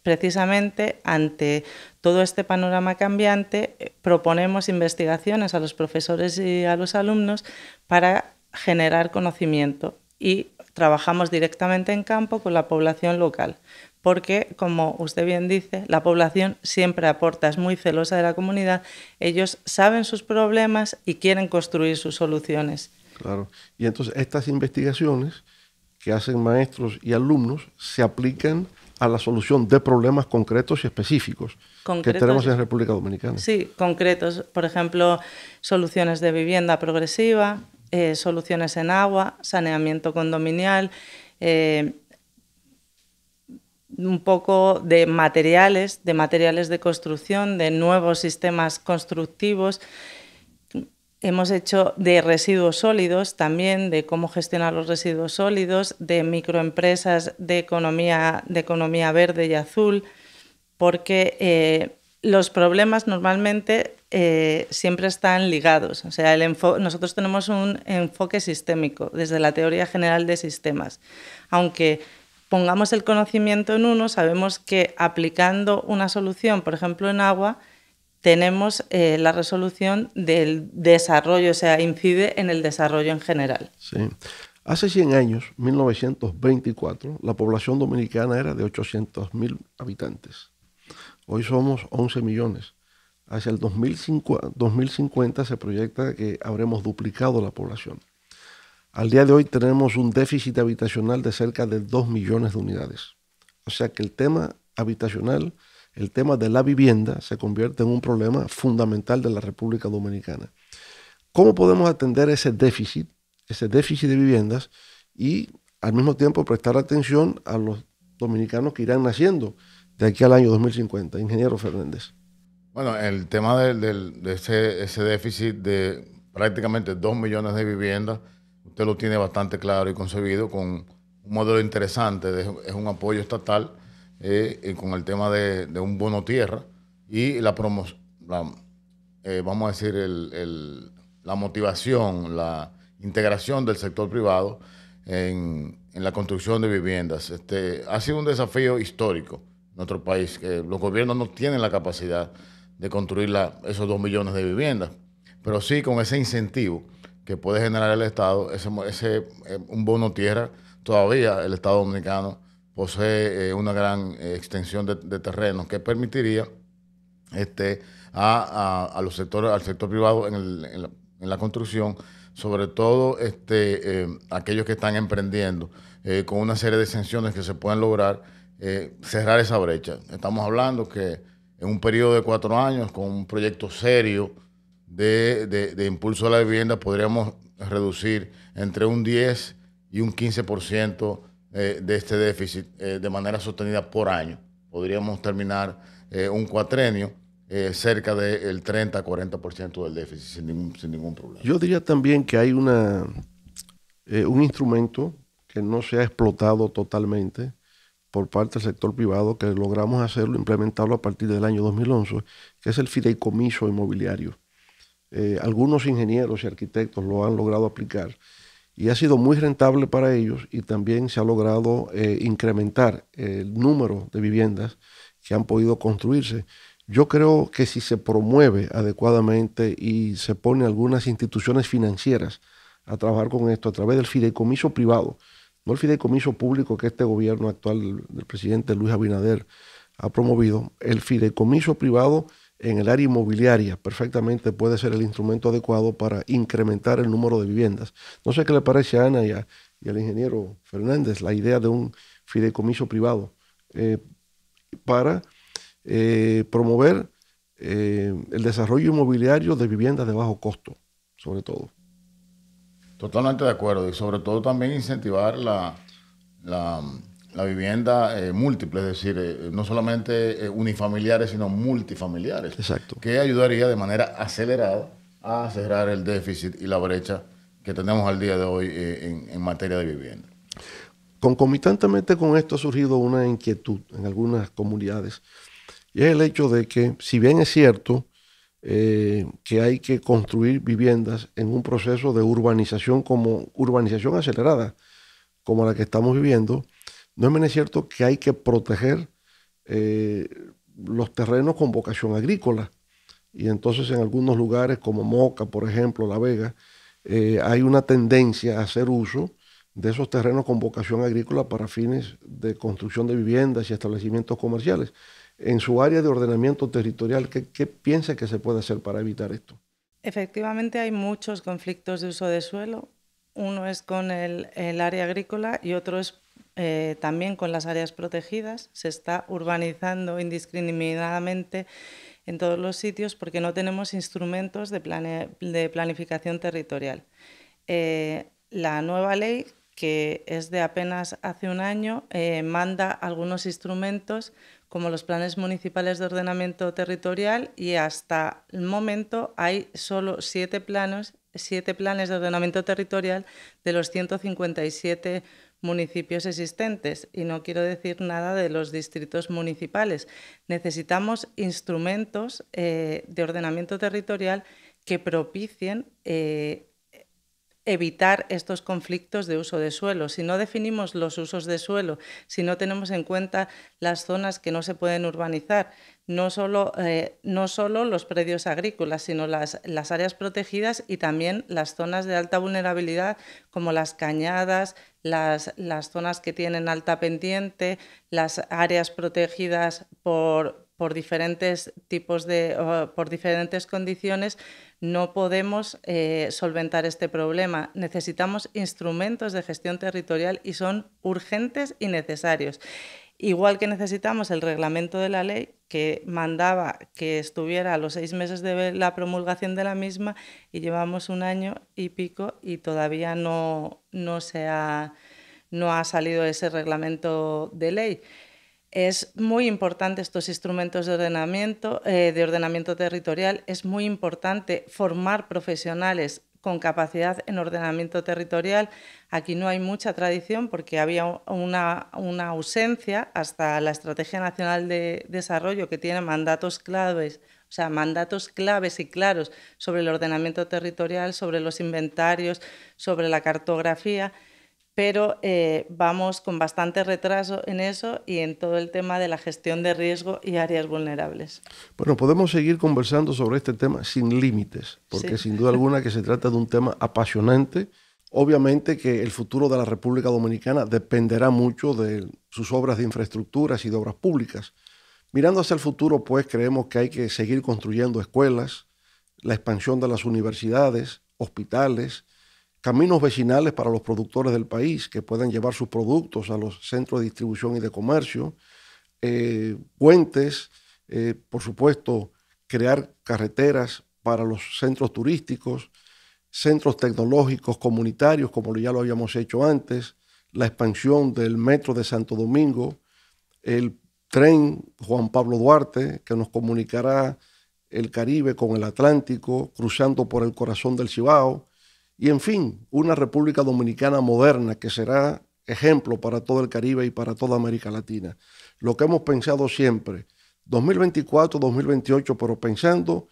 precisamente ante todo este panorama cambiante proponemos investigaciones a los profesores y a los alumnos para generar conocimiento, y trabajamos directamente en campo con la población local, porque, como usted bien dice, la población siempre aporta, es muy celosa de la comunidad, ellos saben sus problemas y quieren construir sus soluciones. Claro, y entonces estas investigaciones que hacen maestros y alumnos se aplican a la solución de problemas concretos y específicos que tenemos en la República Dominicana. Sí, concretos, por ejemplo, soluciones de vivienda progresiva, soluciones en agua, saneamiento condominial, un poco de materiales de construcción, de nuevos sistemas constructivos. Hemos hecho de residuos sólidos también, de cómo gestionar los residuos sólidos, de microempresas de economía verde y azul, porque los problemas normalmente siempre están ligados. O sea, nosotros tenemos un enfoque sistémico desde la teoría general de sistemas. Aunque pongamos el conocimiento en uno, sabemos que aplicando una solución, por ejemplo en agua, tenemos la resolución del desarrollo, o sea, incide en el desarrollo en general. Sí. Hace 100 años, 1924, la población dominicana era de 800,000 habitantes. Hoy somos 11 millones. Hacia el 2050 se proyecta que habremos duplicado la población. Al día de hoy tenemos un déficit habitacional de cerca de 2 millones de unidades. O sea que el tema habitacional, el tema de la vivienda, se convierte en un problema fundamental de la República Dominicana. ¿Cómo podemos atender ese déficit de viviendas y al mismo tiempo prestar atención a los dominicanos que irán naciendo de aquí al año 2050. Ingeniero Fernández. Bueno, el tema de ese déficit de prácticamente 2 millones de viviendas, usted lo tiene bastante claro y concebido con un modelo interesante, es un apoyo estatal con el tema de un bono tierra y vamos a decir, la motivación, la integración del sector privado en la construcción de viviendas. Ha sido un desafío histórico en nuestro país, que los gobiernos no tienen la capacidad de construir esos 2 millones de viviendas, pero sí con ese incentivo que puede generar el Estado, un bono tierra. Todavía el Estado dominicano posee una gran extensión de terrenos que permitiría al sector privado en la construcción, sobre todo aquellos que están emprendiendo, con una serie de exenciones que se pueden lograr, cerrar esa brecha. Estamos hablando que en un periodo de 4 años, con un proyecto serio de impulso a la vivienda, podríamos reducir entre un 10 y un 15% de este déficit de manera sostenida por año. Podríamos terminar un cuatrenio cerca del 30-40% del déficit sin ningún problema. Yo diría también que hay un instrumento que no se ha explotado totalmente por parte del sector privado, que logramos hacerlo, implementarlo a partir del año 2011, que es el fideicomiso inmobiliario. Algunos ingenieros y arquitectos lo han logrado aplicar y ha sido muy rentable para ellos, y también se ha logrado incrementar el número de viviendas que han podido construirse. Yo creo que si se promueve adecuadamente y se ponen algunas instituciones financieras a trabajar con esto a través del fideicomiso privado, no el fideicomiso público que este gobierno actual del presidente Luis Abinader ha promovido, el fideicomiso privado en el área inmobiliaria perfectamente puede ser el instrumento adecuado para incrementar el número de viviendas. No sé qué le parece a Ana y al ingeniero Fernández la idea de un fideicomiso privado para promover el desarrollo inmobiliario de viviendas de bajo costo, sobre todo. Totalmente de acuerdo, y sobre todo también incentivar la vivienda múltiple, es decir, no solamente unifamiliares, sino multifamiliares. Exacto. Que ayudaría de manera acelerada a cerrar el déficit y la brecha que tenemos al día de hoy en materia de vivienda. Concomitantemente con esto ha surgido una inquietud en algunas comunidades, y es el hecho de que, si bien es cierto que hay que construir viviendas en un proceso de urbanización acelerada, como la que estamos viviendo, no es menos cierto que hay que proteger los terrenos con vocación agrícola. Y entonces en algunos lugares como Moca, por ejemplo, La Vega, hay una tendencia a hacer uso de esos terrenos con vocación agrícola para fines de construcción de viviendas y establecimientos comerciales. En su área de ordenamiento territorial, ¿qué piensa que se puede hacer para evitar esto? Efectivamente, hay muchos conflictos de uso de suelo. Uno es con el área agrícola y otro es también con las áreas protegidas. Se está urbanizando indiscriminadamente en todos los sitios porque no tenemos instrumentos de planificación territorial. La nueva ley, que es de apenas hace un año, manda algunos instrumentos como los planes municipales de ordenamiento territorial, y hasta el momento hay solo 7 planes de ordenamiento territorial de los 157 municipios existentes, y no quiero decir nada de los distritos municipales. Necesitamos instrumentos de ordenamiento territorial que propicien evitar estos conflictos de uso de suelo. Si no definimos los usos de suelo, si no tenemos en cuenta las zonas que no se pueden urbanizar, no solo los predios agrícolas, sino las áreas protegidas y también las zonas de alta vulnerabilidad, como las cañadas, las zonas que tienen alta pendiente, las áreas protegidas por diferentes por diferentes condiciones, no podemos solventar este problema. Necesitamos instrumentos de gestión territorial y son urgentes y necesarios. Igual que necesitamos el reglamento de la ley, que mandaba que estuviera a los 6 meses de la promulgación de la misma, y llevamos 1 año y pico y todavía no ha salido ese reglamento de ley. Es muy importante estos instrumentos de ordenamiento territorial, es muy importante formar profesionales con capacidad en ordenamiento territorial. Aquí no hay mucha tradición porque había una ausencia hasta la Estrategia Nacional de Desarrollo, que tiene mandatos claves, o sea, mandatos claves y claros sobre el ordenamiento territorial, sobre los inventarios, sobre la cartografía, pero vamos con bastante retraso en eso y en todo el tema de la gestión de riesgo y áreas vulnerables. Bueno, podemos seguir conversando sobre este tema sin límites, porque sin duda alguna que se trata de un tema apasionante. Obviamente que el futuro de la República Dominicana dependerá mucho de sus obras de infraestructuras y de obras públicas. Mirando hacia el futuro, pues creemos que hay que seguir construyendo escuelas, la expansión de las universidades, hospitales, caminos vecinales para los productores del país que puedan llevar sus productos a los centros de distribución y de comercio, puentes, por supuesto, crear carreteras para los centros turísticos, centros tecnológicos comunitarios, como ya lo habíamos hecho antes, la expansión del metro de Santo Domingo, el tren Juan Pablo Duarte, que nos comunicará el Caribe con el Atlántico, cruzando por el corazón del Cibao, y en fin, una República Dominicana moderna que será ejemplo para todo el Caribe y para toda América Latina. Lo que hemos pensado siempre, 2024, 2028, pero pensando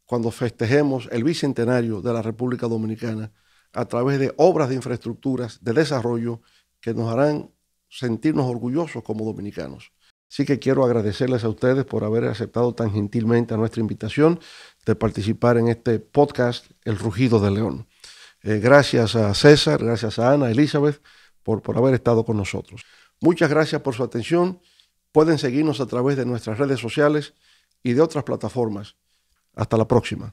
cuando festejemos el bicentenario de la República Dominicana a través de obras de infraestructuras, de desarrollo que nos harán sentirnos orgullosos como dominicanos. Así que quiero agradecerles a ustedes por haber aceptado tan gentilmente a nuestra invitación de participar en este podcast El Rugido del León. Gracias a César, gracias a Ana, Elizabeth, por haber estado con nosotros. Muchas gracias por su atención. Pueden seguirnos a través de nuestras redes sociales y de otras plataformas. Hasta la próxima.